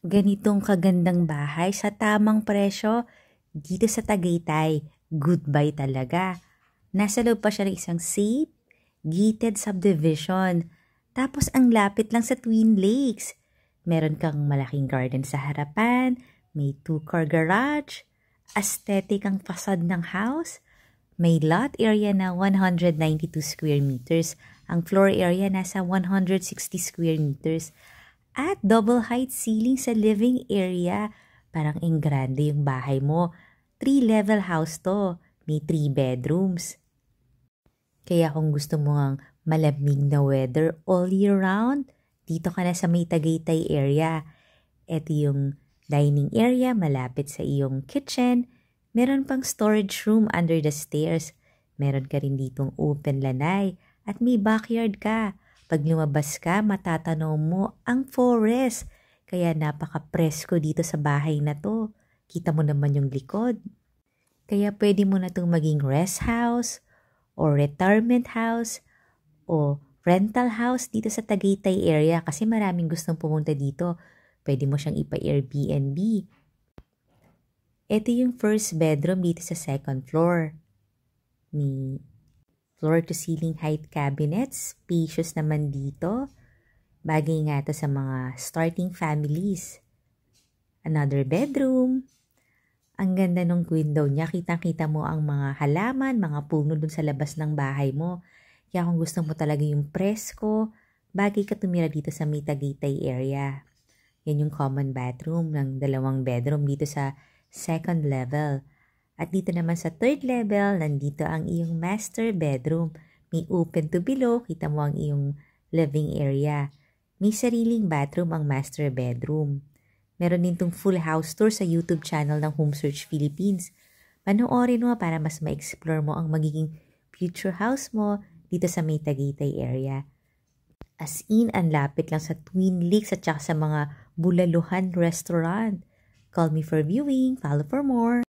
Ganitong kagandang bahay sa tamang presyo dito sa Tagaytay. Goodbye talaga. Nasa loob pa siya ng isang safe, gated subdivision. Tapos ang lapit lang sa Twin Lakes. Meron kang malaking garden sa harapan, may 2-car garage, aesthetic ang facade ng house, may lot area na 192 square meters. Ang floor area nasa 160 square meters. At double height ceiling sa living area. Parang grande yung bahay mo. 3-level house to. May 3 bedrooms. Kaya kung gusto mo ang malamig na weather all year round, dito ka na sa may Tagaytay area. Ito yung dining area malapit sa iyong kitchen. Meron pang storage room under the stairs. Meron ka rin ditong open lanay at may backyard ka. Pag lumabas ka, matatanaw mo ang forest. Kaya napaka-presko dito sa bahay na to. Kita mo naman yung likod. Kaya pwede mo na itong maging rest house o retirement house o rental house dito sa Tagaytay area kasi maraming gustong pumunta dito. Pwede mo siyang ipa-Airbnb. Ito yung first bedroom dito sa second floor. May floor-to-ceiling height cabinets. Spacious naman dito. Bagay nga to sa mga starting families. Another bedroom. Ang ganda ng window niya. Kitang-kita mo ang mga halaman, mga puno dun sa labas ng bahay mo. Kaya kung gusto mo talaga yung presko, bagay ka tumira dito sa may Tagaytay area. Yan yung common bathroom ng 2 bedroom dito sa second level. At dito naman sa third level, nandito ang iyong master bedroom. May open to below, kita mo ang iyong living area. May sariling bathroom ang master bedroom. Meron din tong full house tour sa YouTube channel ng Home Search Philippines. Panoorin mo para mas ma-explore mo ang magiging future house mo dito sa may Tagaytay area. As in, ang lapit lang sa Twin Lakes at saka sa mga Bulaluhan restaurant. Call me for viewing. Follow for more.